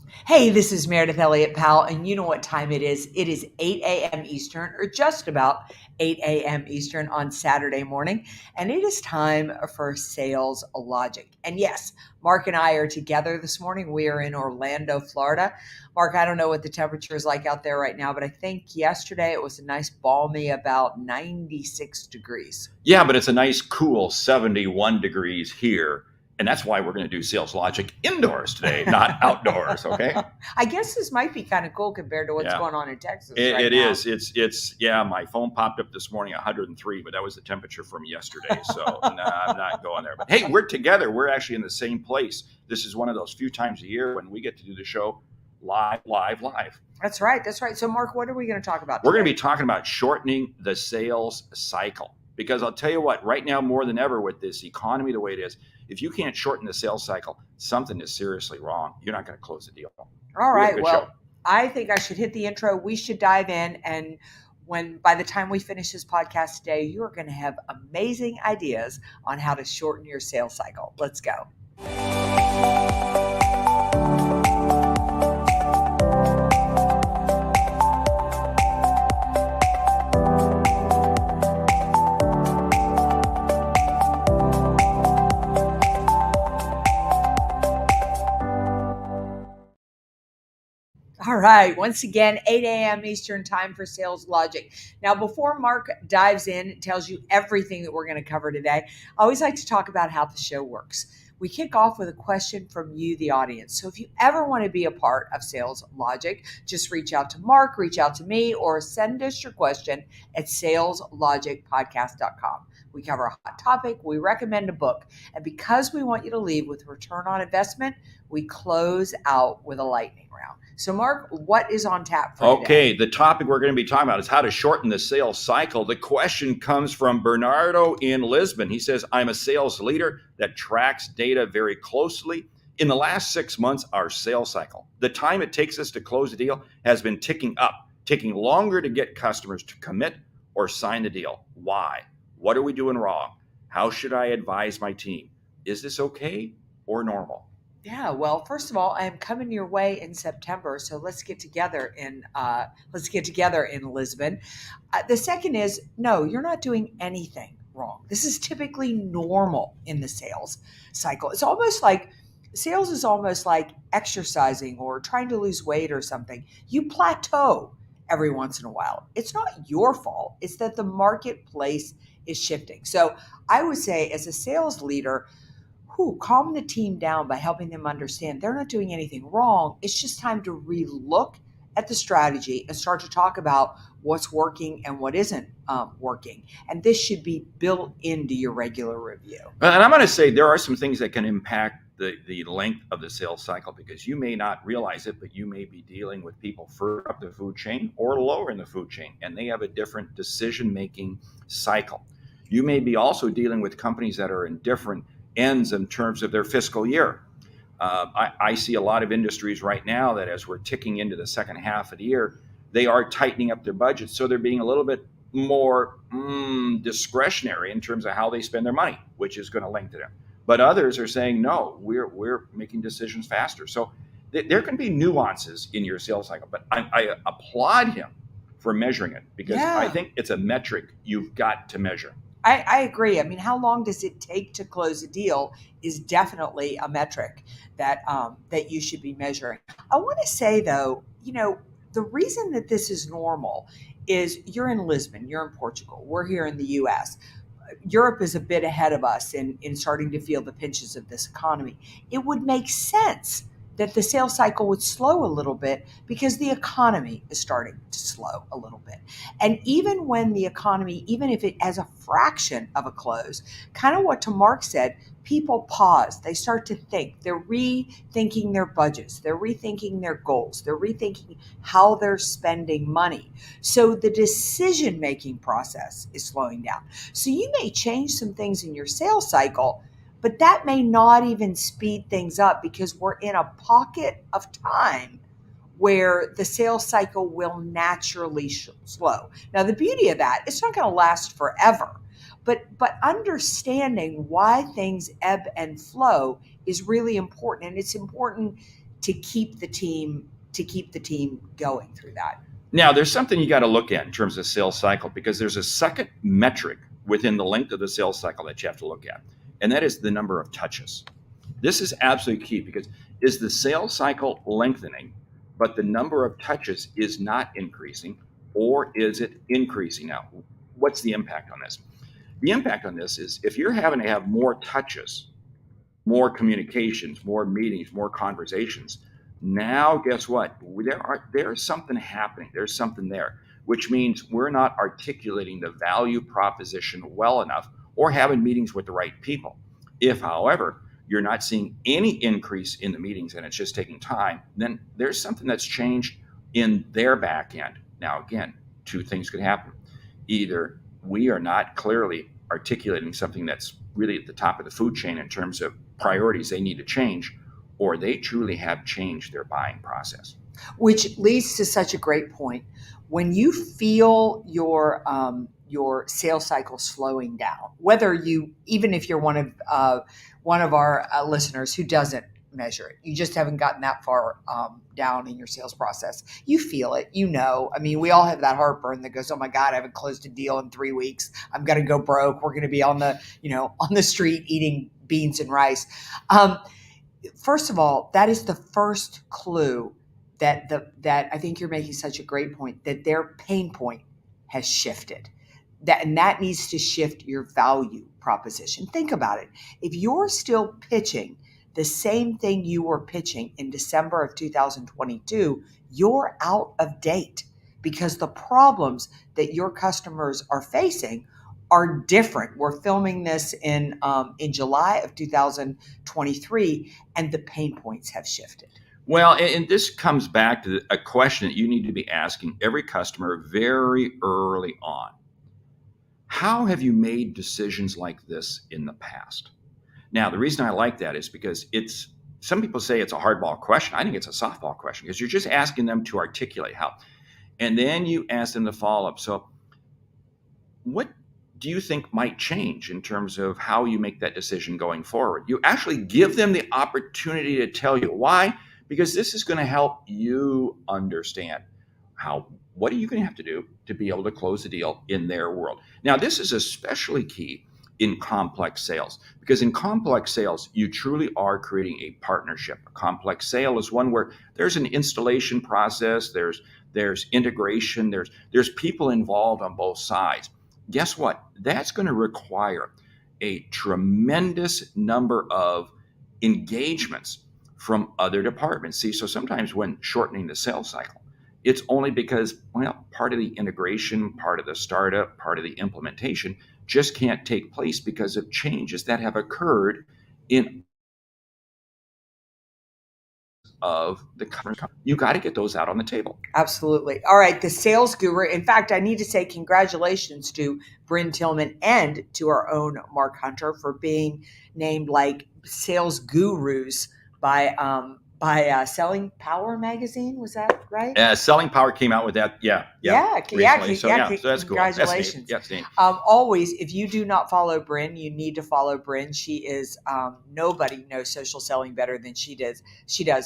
Hey, this is Meredith Elliott Powell, and you know what time it is. It is 8 a.m. Eastern, or just about 8 a.m. Eastern on Saturday morning, and it is time for Sales Logic. And yes, Mark and I are together this morning. We are in Orlando, Florida. Mark, I don't know what the temperature is like out there right now, but I think yesterday it was a nice balmy about 96 degrees. Yeah, but it's a nice cool 71 degrees here. And that's why we're going to do Sales Logic indoors today, not outdoors. Okay. I guess this might be kind of cool compared to what's Yeah. going on in Texas It, right it now. is. Yeah, my phone popped up this morning 103, but that was the temperature from yesterday. So nah, I'm not going there. But hey, we're together. We're actually in the same place. This is one of those few times a year when we get to do the show live. That's right. That's right. So, Mark, what are we going to talk about We're going to today? be talking about shortening the sales cycle. Because I'll tell you what, right now, more than ever with this economy the way it is, if you can't shorten the sales cycle, something is seriously wrong. You're not going to close the deal. All We have a right. good Well, show. I think I should hit the intro. We should dive in. And by the time we finish this podcast today, you are going to have amazing ideas on how to shorten your sales cycle. Let's go. All right. Once again, 8 a.m. Eastern time for Sales Logic. Now, before Mark dives in and tells you everything that we're going to cover today, I always like to talk about how the show works. We kick off with a question from you, the audience. So if you ever want to be a part of Sales Logic, just reach out to Mark, reach out to me, or send us your question at saleslogicpodcast.com. We cover a hot topic, we recommend a book, and because we want you to leave with return on investment, we close out with a lightning round. So, Mark, what is on tap for today? Okay, the topic we're going to be talking about is how to shorten the sales cycle. The question comes from Bernardo in Lisbon. He says, I'm a sales leader that tracks data very closely. In the last 6 months, our sales cycle, the time it takes us to close a deal, has been ticking up, taking longer to get customers to commit or sign the deal. Why? What are we doing wrong? How should I advise my team? Is this okay or normal? Yeah, well, first of all, I'm coming your way in September, so let's get together in Lisbon. The second is no, you're not doing anything wrong. This is typically normal in the sales cycle. It's almost like sales is almost like exercising or trying to lose weight or something. You plateau every once in a while. It's not your fault. It's that the marketplace is shifting. So I would say, as a sales leader, calm the team down by helping them understand they're not doing anything wrong. It's just time to relook at the strategy and start to talk about what's working and what isn't working. And this should be built into your regular review. And I'm going to say there are some things that can impact the length of the sales cycle, because you may not realize it, but you may be dealing with people further up the food chain or lower in the food chain, and they have a different decision-making cycle. You may be also dealing with companies that are in different ends in terms of their fiscal year. I see a lot of industries right now that, as we're ticking into the second half of the year, they are tightening up their budgets. So they're being a little bit more discretionary in terms of how they spend their money, which is going to link to them. But others are saying, no, we're making decisions faster. So there can be nuances in your sales cycle, but I applaud him for measuring it, because I think it's a metric you've got to measure. I agree. I mean, how long does it take to close a deal is definitely a metric that that you should be measuring. I want to say, though, the reason that this is normal is you're in Lisbon, you're in Portugal, we're here in the U.S. Europe is a bit ahead of us in starting to feel the pinches of this economy. It would make sense that the sales cycle would slow a little bit because the economy is starting to slow a little bit. And even when the economy, even if it has a fraction of a close, kind of what to Mark said, people pause. They start to think. They're rethinking their budgets. They're rethinking their goals. They're rethinking how they're spending money. So the decision-making process is slowing down. So you may change some things in your sales cycle, but that may not even speed things up because we're in a pocket of time where the sales cycle will naturally slow. Now, the beauty of that, it's not going to last forever, but understanding why things ebb and flow is really important. And it's important to keep the team going through that. Now, there's something you got to look at in terms of sales cycle, because there's a second metric within the length of the sales cycle that you have to look at, and that is the number of touches. This is absolutely key, because is the sales cycle lengthening, but the number of touches is not increasing, or is it increasing? Now, what's the impact on this? The impact on this is if you're having to have more touches, more communications, more meetings, more conversations. Now, guess what? There's something happening. There's something there, which means we're not articulating the value proposition well enough or having meetings with the right people. If, however, you're not seeing any increase in the meetings and it's just taking time, then there's something that's changed in their back end. Now, again, two things could happen. Either we are not clearly articulating something that's really at the top of the food chain in terms of priorities they need to change, or they truly have changed their buying process. Which leads to such a great point. When you feel your sales cycle slowing down, whether you, even if you're one of our listeners who doesn't measure it, you just haven't gotten that far down in your sales process, you feel it, I mean, we all have that heartburn that goes, oh my God, I haven't closed a deal in 3 weeks, I'm going to go broke, we're going to be on the street eating beans and rice. First of all, that is the first clue that I think you're making such a great point, that their pain point has shifted. That needs to shift your value proposition. Think about it. If you're still pitching the same thing you were pitching in December of 2022, you're out of date, because the problems that your customers are facing are different. We're filming this in July of 2023, and the pain points have shifted. Well, and this comes back to a question that you need to be asking every customer very early on. How have you made decisions like this in the past? Now, the reason I like that is because some people say it's a hardball question. I think it's a softball question, because you're just asking them to articulate how. And then you ask them to follow up. So what do you think might change in terms of how you make that decision going forward? You actually give them the opportunity to tell you why, because this is going to help you understand what are you going to have to do to be able to close the deal in their world. Now, this is especially key in complex sales, because in complex sales, you truly are creating a partnership. A complex sale is one where there's an installation process, there's integration, there's people involved on both sides. Guess what? That's going to require a tremendous number of engagements from other departments. See, so sometimes when shortening the sales cycle, it's only because, part of the integration, part of the startup, part of the implementation just can't take place because of changes that have occurred in of the customers. You got to get those out on the table. Absolutely. All right, the sales guru. In fact, I need to say congratulations to Bryn Tillman and to our own Mark Hunter for being named like sales gurus by Selling Power magazine. Was that right? Selling Power came out with that. Yeah. Recently. So that's cool. Congratulations. That's neat. Always, if you do not follow Bryn, you need to follow Bryn. She is nobody knows social selling better than she does.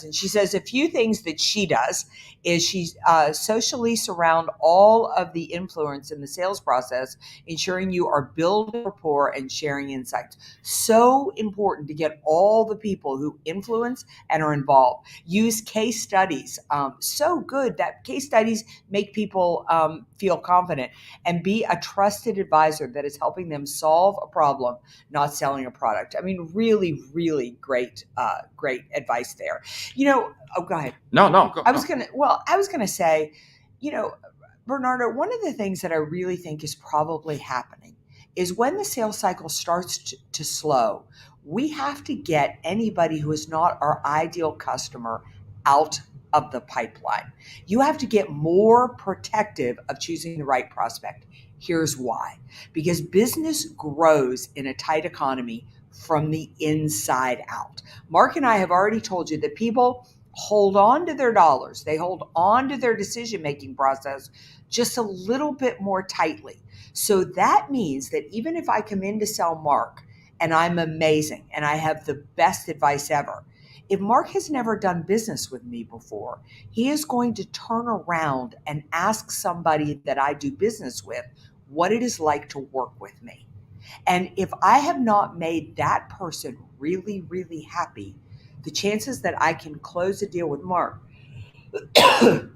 And she says a few things that she does is she socially surround all of the influence in the sales process, ensuring you are building rapport and sharing insights. So important to get all the people who influence and are involved. Use case studies. So good that case studies make people feel confident, and be a trusted advisor that is helping them solve a problem, not selling a product. I mean, really, really great advice there. Go ahead. No. I was gonna say, Bernardo, one of the things that I really think is probably happening is when the sales cycle starts to slow, we have to get anybody who is not our ideal customer out of the pipeline. You have to get more protective of choosing the right prospect. Here's why. Because business grows in a tight economy from the inside out. Mark and I have already told you that people hold on to their dollars. They hold on to their decision-making process just a little bit more tightly. So that means that even if I come in to sell Mark and I'm amazing and I have the best advice ever, if Mark has never done business with me before, he is going to turn around and ask somebody that I do business with what it is like to work with me. And if I have not made that person really, really happy, the chances that I can close a deal with Mark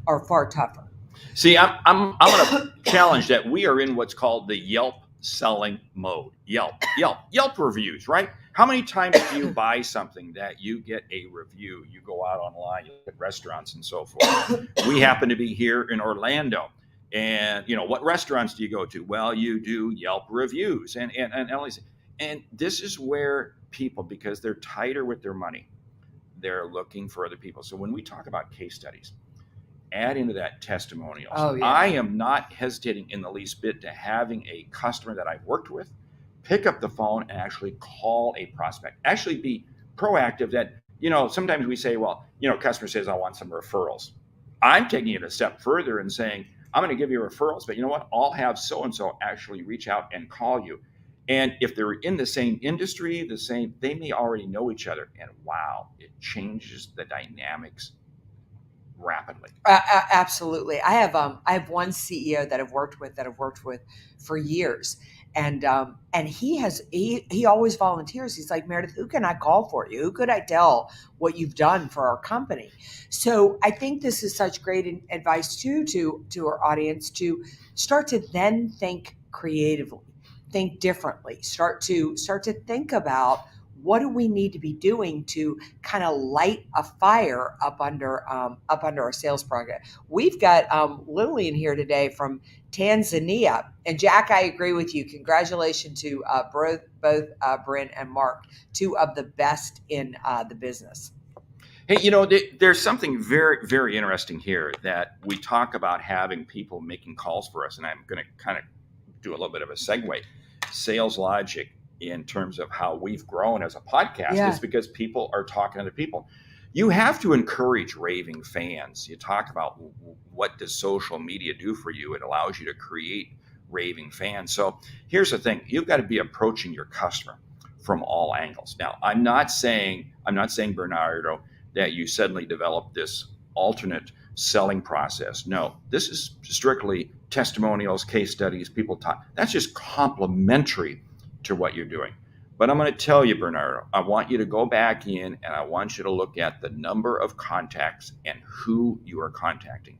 are far tougher. See, I'm going to challenge that. We are in what's called the Yelp selling mode. Yelp reviews, right? How many times do you buy something that you get a review? You go out online, you look at restaurants and so forth. We happen to be here in Orlando. And, what restaurants do you go to? Well, you do Yelp reviews. And this is where people, because they're tighter with their money, they're looking for other people. So when we talk about case studies, add into that testimonials. Oh, yeah. I am not hesitating in the least bit to having a customer that I've worked with pick up the phone and actually call a prospect. Actually be proactive that, sometimes we say, well, customer says, I want some referrals. I'm taking it a step further and saying, I'm going to give you referrals, but you know what? I'll have so-and-so actually reach out and call you. And if they're in the same industry, they may already know each other. And wow, it changes the dynamics rapidly. Absolutely. I have one CEO that I've worked with for years, and he always volunteers. He's like, Meredith, who can I call for you? Who could I tell what you've done for our company? So I think this is such great advice too to our audience to start to then think creatively, think differently, start to think about what do we need to be doing to kind of light a fire up under our sales project. We've got Lillian here today from Tanzania, and Jack, I agree with you. Congratulations to both Bryn and Mark, two of the best in the business. Hey, there's something very, very interesting here that we talk about having people making calls for us, and I'm going to kind of do a little bit of a segue. Sales logic in terms of how we've grown as a podcast is because people are talking to other people. You have to encourage raving fans. You talk about what does social media do for you? It allows you to create raving fans. So here's the thing. You've got to be approaching your customer from all angles. Now, I'm not saying, Bernardo, that you suddenly develop this alternate selling process. No, this is strictly testimonials, case studies, people talk. That's just complementary to what you're doing. But I'm going to tell you, Bernardo, I want you to go back in and I want you to look at the number of contacts and who you are contacting.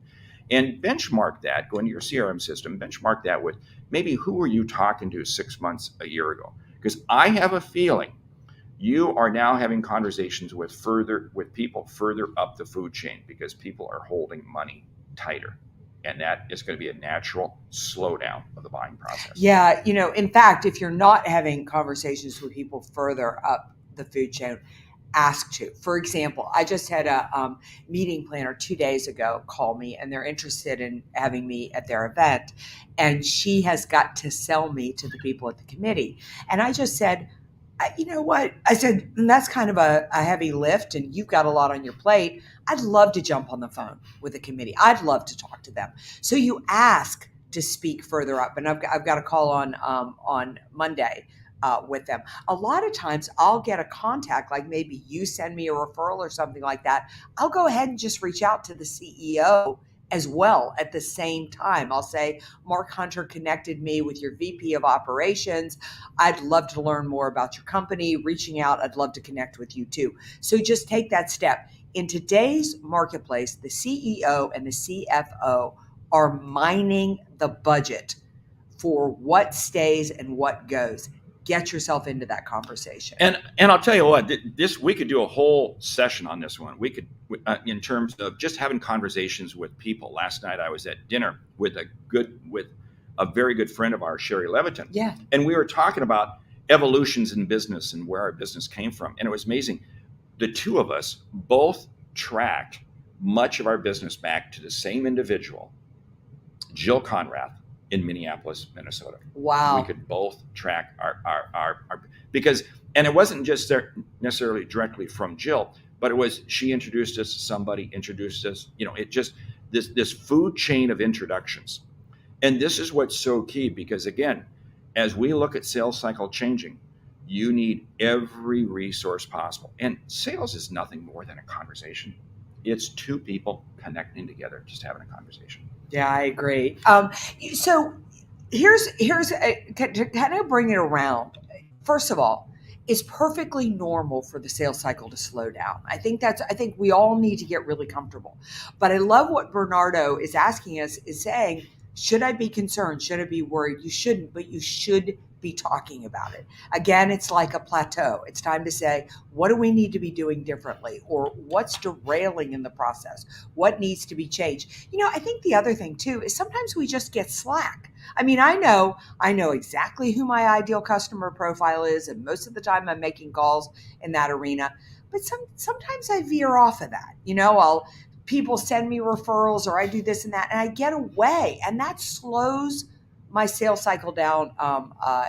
And benchmark that, go into your CRM system, benchmark that with maybe who were you talking to 6 months, a year ago? Because I have a feeling you are now having conversations with people further up the food chain because people are holding money tighter. And that is going to be a natural slowdown of the buying process. Yeah, in fact, if you're not having conversations with people further up the food chain, ask to. For example, I just had a meeting planner 2 days ago call me, and they're interested in having me at their event. And she has got to sell me to the people at the committee. And I just said, you know what? I said, that's kind of a heavy lift and you've got a lot on your plate. I'd love to jump on the phone with the committee. I'd love to talk to them. So you ask to speak further up. And I've got a call on Monday with them. A lot of times I'll get a contact, like maybe you send me a referral or something like that. I'll go ahead and just reach out to the CEO as well at the same time. I'll say, Mark Hunter connected me with your VP of operations. I'd love to learn more about your company. Reaching out, I'd love to connect with you too. So just take that step. In today's marketplace, the CEO and the CFO are mining the budget for what stays and what goes. Get yourself into that conversation. And I'll tell you what, we could do a whole session on this one. We could, in terms of just having conversations with people. Last night I was at dinner with a very good friend of ours, Sherry Leviton. Yeah. And we were talking about evolutions in business and where our business came from. And it was amazing. The two of us both tracked much of our business back to the same individual, Jill Conrath, in Minneapolis, Minnesota. Wow. We could both track our because, and it wasn't just necessarily directly from Jill, but it was, she introduced us, somebody introduced us, it just, this food chain of introductions. And this is what's so key, because again, as we look at sales cycle changing, You need every resource possible. And sales is nothing more than a conversation. It's two people connecting together, just having a conversation. Yeah, I agree. So to kind of bring it around. First of all, it's perfectly normal for the sales cycle to slow down. I think we all need to get really comfortable. But I love what Bernardo is asking us is saying, should I be concerned? Should I be worried? You shouldn't, but you should be talking about it. Again, it's like a plateau. It's time to say, what do we need to be doing differently? Or what's derailing in the process? What needs to be changed? I think the other thing too is sometimes we just get slack. I mean, I know exactly who my ideal customer profile is, and most of the time I'm making calls in that arena. But sometimes I veer off of that. I'll people send me referrals, or I do this and that, and I get away, and that slows my sales cycle down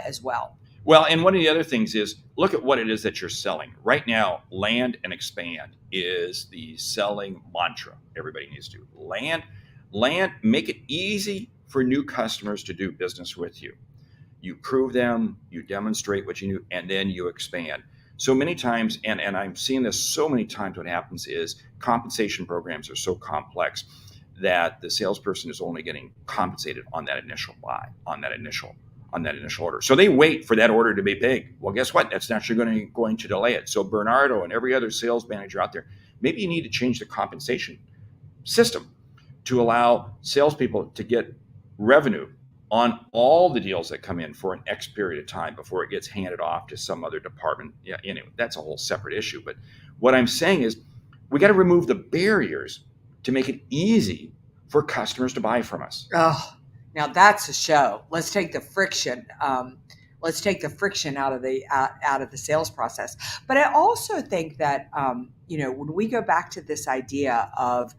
as well. Well, and one of the other things is look at what it is that you're selling. Right now, land and expand is the selling mantra. Everybody needs to land, make it easy for new customers to do business with you. You prove them, you demonstrate what you do, and then you expand. So many times, and I'm seeing this so many times, what happens is compensation programs are so complex that the salesperson is only getting compensated on that initial buy, on that initial order. So they wait for that order to be big. Well, guess what? That's naturally going to delay it. So Bernardo and every other sales manager out there, maybe you need to change the compensation system to allow salespeople to get revenue on all the deals that come in for an X period of time before it gets handed off to some other department. Yeah, anyway, that's a whole separate issue. But what I'm saying is we got to remove the barriers to make it easy for customers to buy from us. Oh, now that's a show. Let's take the friction. Let's take the friction out of the sales process. But I also think that when we go back to this idea of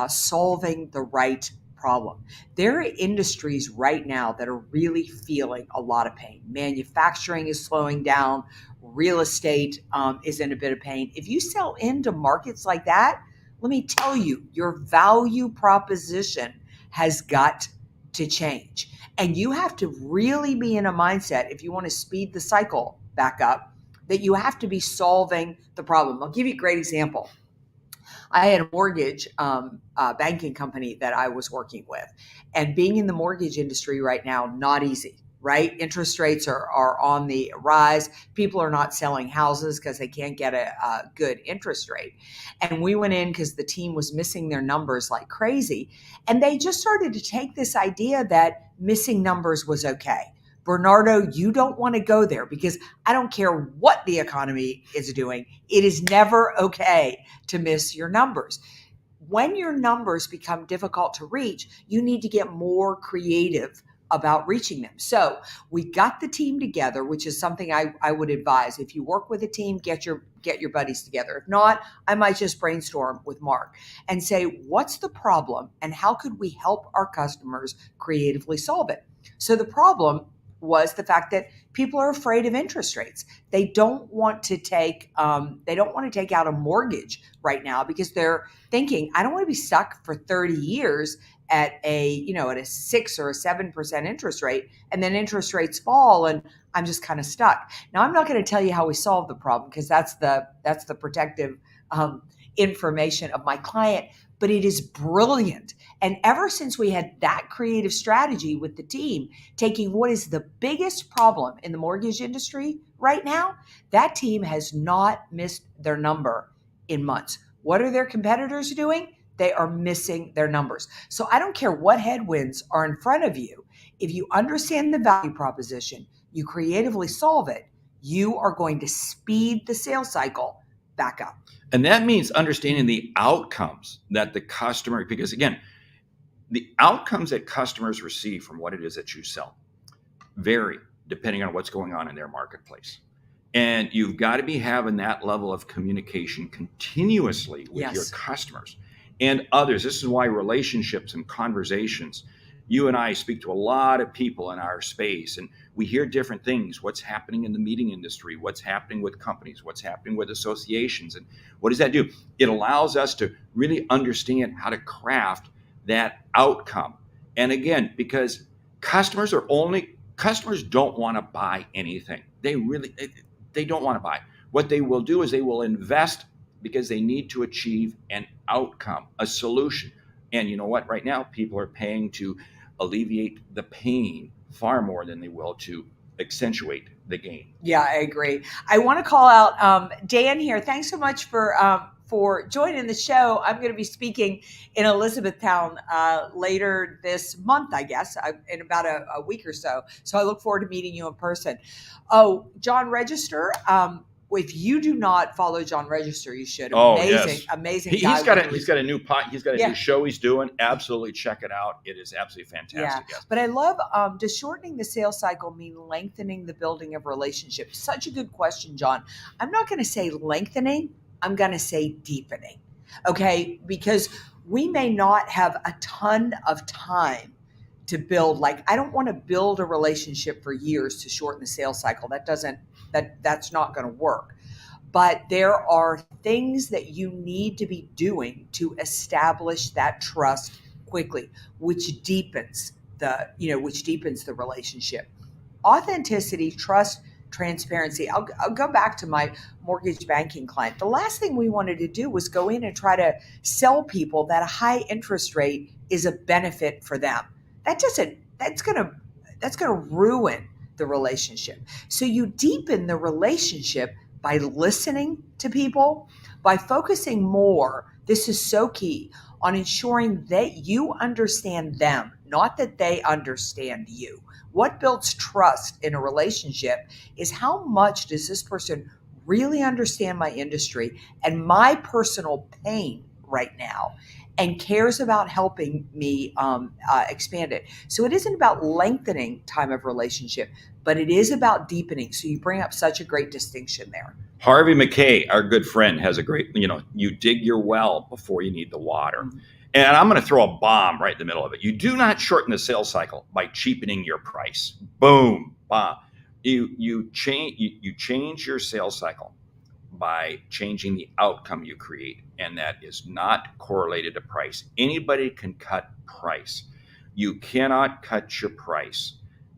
solving the right problem, there are industries right now that are really feeling a lot of pain. Manufacturing is slowing down. Real estate is in a bit of pain. If you sell into markets like that, let me tell you, your value proposition has got to change. And you have to really be in a mindset, if you want to speed the cycle back up, that you have to be solving the problem. I'll give you a great example. I had a mortgage banking company that I was working with, and being in the mortgage industry right now, not easy. Right? Interest rates are on the rise. People are not selling houses because they can't get a good interest rate. And we went in because the team was missing their numbers like crazy. And they just started to take this idea that missing numbers was okay. Bernardo, you don't want to go there because I don't care what the economy is doing. It is never okay to miss your numbers. When your numbers become difficult to reach, you need to get more creative about reaching them. So we got the team together, which is something I would advise. If you work with a team, get your buddies together. If not, I might just brainstorm with Mark and say, what's the problem and how could we help our customers creatively solve it? So the problem was the fact that people are afraid of interest rates. They don't want to take out a mortgage right now because they're thinking, I don't want to be stuck for 30 years at a 6 or a 7% interest rate, and then interest rates fall and I'm just kind of stuck. Now, I'm not going to tell you how we solve the problem because that's the protective information of my client, but it is brilliant. And ever since we had that creative strategy with the team, taking what is the biggest problem in the mortgage industry right now, that team has not missed their number in months. What are their competitors doing? They are missing their numbers. So I don't care what headwinds are in front of you. If you understand the value proposition, you creatively solve it, you are going to speed the sales cycle back up. And that means understanding the outcomes that the customer, because again, the outcomes that customers receive from what it is that you sell vary depending on what's going on in their marketplace. And you've got to be having that level of communication continuously with your customers and others. This is why relationships and conversations, you and I speak to a lot of people in our space and we hear different things. What's happening in the meeting industry, what's happening with companies, what's happening with associations, and what does that do? It allows us to really understand how to craft that outcome. And again, because customers don't want to buy anything. They don't want to buy. What they will do is they will invest because they need to achieve an outcome, a solution. And you know what? Right now, people are paying to alleviate the pain far more than they will to accentuate the gain. Yeah, I agree. I want to call out Dan here. Thanks so much for joining the show. I'm going to be speaking in Elizabethtown later this month, I guess, in about a week or so. So I look forward to meeting you in person. Oh, John Register. If you do not follow John Register, you should. Amazing, yes. amazing guy. He's got a new pot. He's got a new show he's doing. Absolutely check it out. It is absolutely fantastic. Yeah, but I love, does shortening the sales cycle mean lengthening the building of relationships? Such a good question, John. I'm not going to say lengthening. I'm going to say deepening. Okay, because we may not have a ton of time to build. Like, I don't want to build a relationship for years to shorten the sales cycle. That's not going to work. But there are things that you need to be doing to establish that trust quickly, which deepens the relationship. Authenticity, trust, transparency. I'll go back to my mortgage banking client. The last thing we wanted to do was go in and try to sell people that a high interest rate is a benefit for them. That's going to ruin the relationship. So you deepen the relationship by listening to people, by focusing more, this is so key, on ensuring that you understand them, not that they understand you. What builds trust in a relationship is how much does this person really understand my industry and my personal pain right now, and cares about helping me expand it. So it isn't about lengthening time of relationship, but it is about deepening. So you bring up such a great distinction there. Harvey McKay, our good friend, has a great, you dig your well before you need the water. Mm-hmm. And I'm going to throw a bomb right in the middle of it. You do not shorten the sales cycle by cheapening your price. Boom, bomb. You change your sales cycle by changing the outcome you create, and that is not correlated to price. Anybody can cut price. You cannot cut your price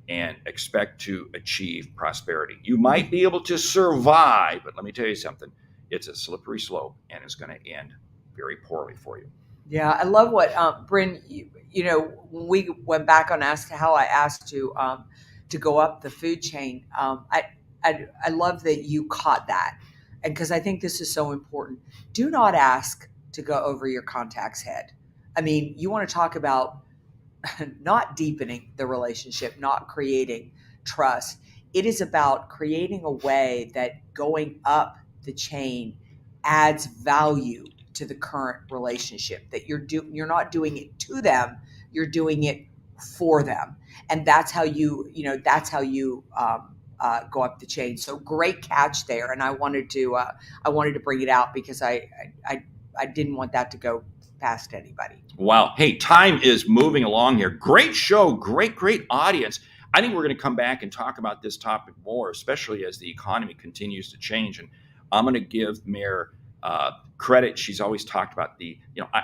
and expect to achieve prosperity. You might be able to survive, but let me tell you something. It's a slippery slope, and it's going to end very poorly for you. Yeah, I love what Bryn. When we went back on how I asked to go up the food chain. I love that you caught that, and because I think this is so important. Do not ask to go over your contact's head. I mean, you want to talk about not deepening the relationship, not creating trust. It is about creating a way that going up the chain adds value to the current relationship, that you're not doing it to them, you're doing it for them. And that's how you go up the chain. So great catch there. And I wanted to bring it out because I didn't want that to go past anybody. Wow. Hey, time is moving along here. Great show. Great audience. I think we're going to come back and talk about this topic more, especially as the economy continues to change. And I'm going to give Mayor credit. She's always talked about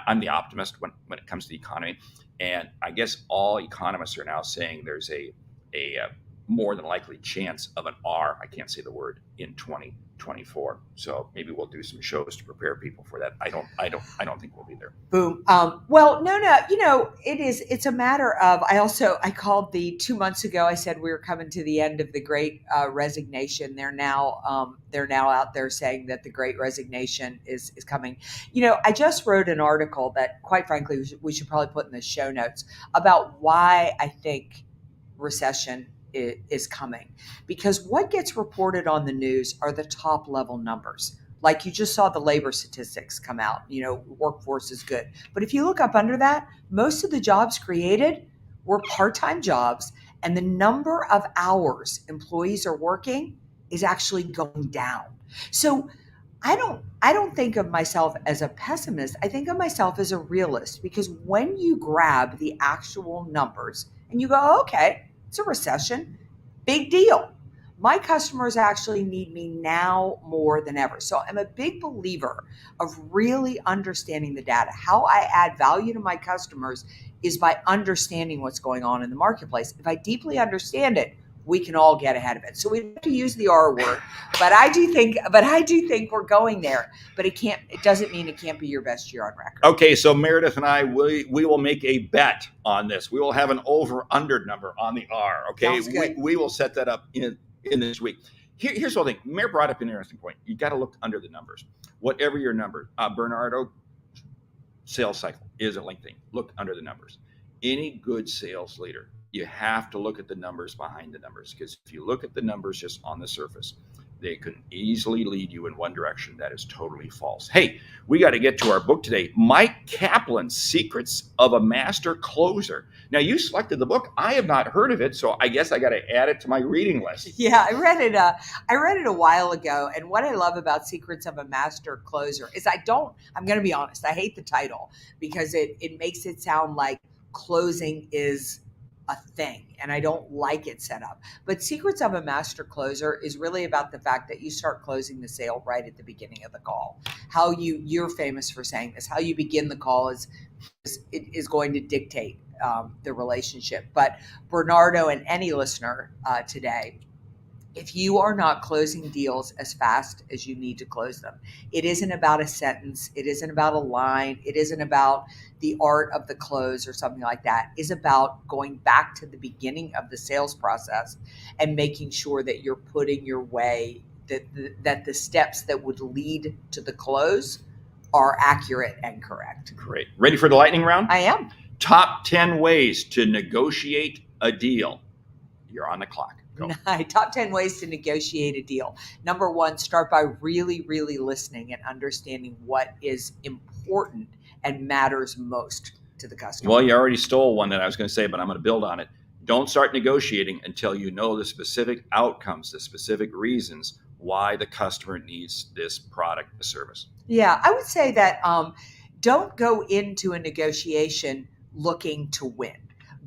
I'm the optimist when it comes to the economy. And I guess all economists are now saying there's a more than likely chance of an R, I can't say the word, in 2024. So maybe we'll do some shows to prepare people for that. I don't think we'll be there. Boom. Well, no, it's a matter of, I called 2 months ago. I said we were coming to the end of the great resignation. They're now out there saying that the great resignation is coming. I just wrote an article that, quite frankly, we should probably put in the show notes about why I think recession is coming, because what gets reported on the news are the top level numbers. Like you just saw the labor statistics come out, workforce is good. But if you look up under that, most of the jobs created were part-time jobs, and the number of hours employees are working is actually going down. So I don't think of myself as a pessimist. I think of myself as a realist, because when you grab the actual numbers and you go, okay, it's a recession, big deal. My customers actually need me now more than ever. So I'm a big believer of really understanding the data. How I add value to my customers is by understanding what's going on in the marketplace. If I deeply understand it, we can all get ahead of it. So we have to use the R word, but I do think we're going there. But it doesn't mean it can't be your best year on record. Okay, so Meredith and I, we will make a bet on this. We will have an over-under number on the R. Okay, Sounds good. We will set that up in this week. Here's the whole thing. Mayor brought up an interesting point. You got to look under the numbers. Whatever your number, Bernardo, sales cycle is a length thing. Look under the numbers. Any good sales leader, you have to look at the numbers behind the numbers, because if you look at the numbers just on the surface, they can easily lead you in one direction that is totally false. Hey, we got to get to our book today. Mike Kaplan's Secrets of a Master Closer. Now, you selected the book. I have not heard of it, so I guess I got to add it to my reading list. Yeah, I read it a while ago, and what I love about Secrets of a Master Closer is I'm going to be honest, I hate the title because it makes it sound like closing is a thing, and I don't like it set up. But Secrets of a Master Closer is really about the fact that you start closing the sale right at the beginning of the call. How you're famous for saying this, how you begin the call is going to dictate the relationship. But Bernardo and any listener today, if you are not closing deals as fast as you need to close them, it isn't about a sentence, it isn't about a line, it isn't about the art of the close or something like that. It's about going back to the beginning of the sales process and making sure that you're putting your way, that the steps that would lead to the close are accurate and correct. Great. Ready for the lightning round? I am. Top 10 ways to negotiate a deal. You're on the clock. Go. Top 10 ways to negotiate a deal. Number 1, start by really, really listening and understanding what is important and matters most to the customer. Well, you already stole one that I was going to say, but I'm going to build on it. Don't start negotiating until you know the specific outcomes, the specific reasons why the customer needs this product or service. Yeah, I would say that don't go into a negotiation looking to win.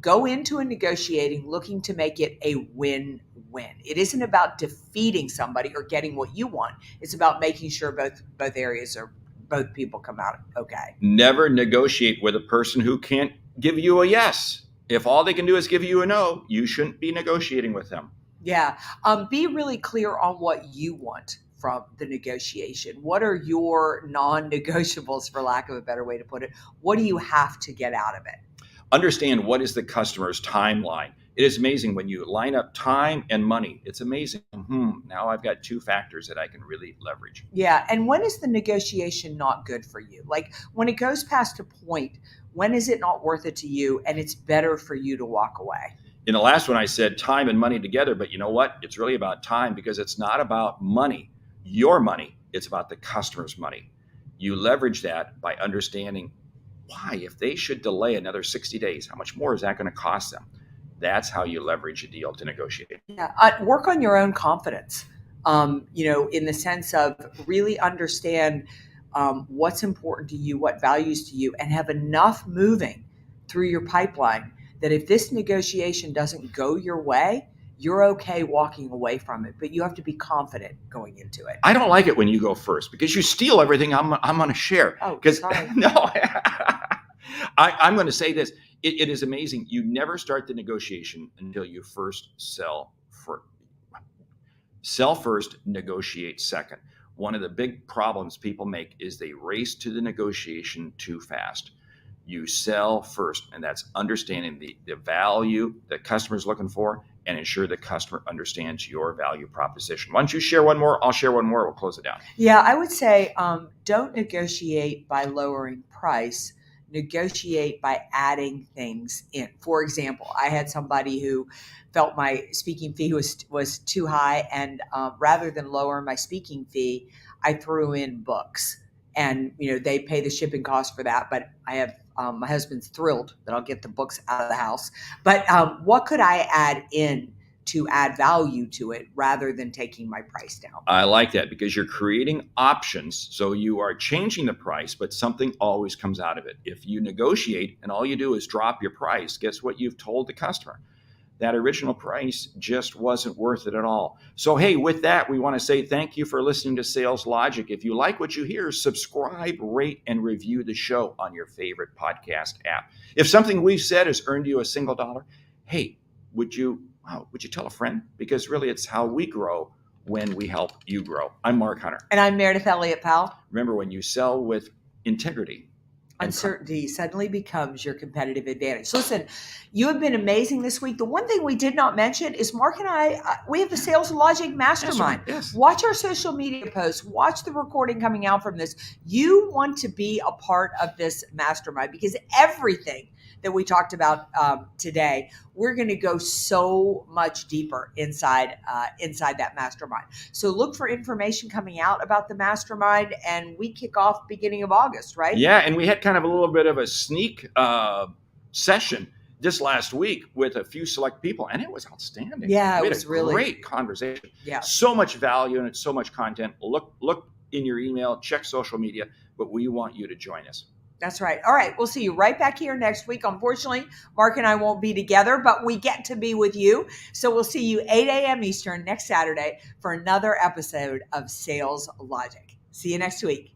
Go into a negotiating looking to make it a win-win. It isn't about defeating somebody or getting what you want. It's about making sure both people come out okay. Never negotiate with a person who can't give you a yes. If all they can do is give you a no, you shouldn't be negotiating with them. Yeah. Be really clear on what you want from the negotiation. What are your non-negotiables, for lack of a better way to put it? What do you have to get out of it? Understand what is the customer's timeline. It is amazing when you line up time and money. It's amazing. Now I've got 2 factors that I can really leverage. Yeah. And when is the negotiation not good for you? Like when it goes past a point, when is it not worth it to you and it's better for you to walk away? In the last one, I said time and money together, but you know what? It's really about time, because it's not about money, your money. It's about the customer's money. You leverage that by understanding why, if they should delay another 60 days, how much more is that going to cost them? That's how you leverage a deal to negotiate. Yeah, work on your own confidence, in the sense of really understand what's important to you, what values to you, and have enough moving through your pipeline that if this negotiation doesn't go your way, you're okay walking away from it, but you have to be confident going into it. I don't like it when you go first, because you steal everything I'm going to share. Oh, sorry. No, I'm going to say this. It is amazing. You never start the negotiation until you first sell first. Sell first, negotiate second. One of the big problems people make is they race to the negotiation too fast. You sell first, and that's understanding the value the customer's looking for and ensure the customer understands your value proposition. Why don't you share one more? I'll share one more. We'll close it down. Yeah, I would say don't negotiate by lowering price. Negotiate by adding things in. For example, I had somebody who felt my speaking fee was too high, and rather than lower my speaking fee, I threw in books. And they pay the shipping cost for that, but I have my husband's thrilled that I'll get the books out of the house. But what could I add in to add value to it rather than taking my price down? I like that, because you're creating options. So you are changing the price, but something always comes out of it. If you negotiate and all you do is drop your price, guess what you've told the customer? That original price just wasn't worth it at all. So, hey, with that, we want to say thank you for listening to Sales Logic. If you like what you hear, subscribe, rate, and review the show on your favorite podcast app. If something we've said has earned you a single dollar, hey, would you wow, would you tell a friend? Because really it's how we grow when we help you grow. I'm Mark Hunter. And I'm Meredith Elliott Powell. Remember, when you sell with integrity, uncertainty suddenly becomes your competitive advantage. Listen, you have been amazing this week. The one thing we did not mention is Mark and I, we have the Sales Logic Mastermind. Yes. Watch our social media posts. Watch the recording coming out from this. You want to be a part of this mastermind because everything that we talked about today, we're going to go so much deeper inside that mastermind. So look for information coming out about the mastermind, and we kick off beginning of August, right? Yeah, and we had kind of a little bit of a sneak session just last week with a few select people, and it was outstanding. Yeah, we it was had a really great conversation. Yeah, so much value in it, so much content. Look in your email, check social media, but we want you to join us. That's right. All right. We'll see you right back here next week. Unfortunately, Mark and I won't be together, but we get to be with you. So we'll see you 8 a.m. Eastern next Saturday for another episode of Sales Logic. See you next week.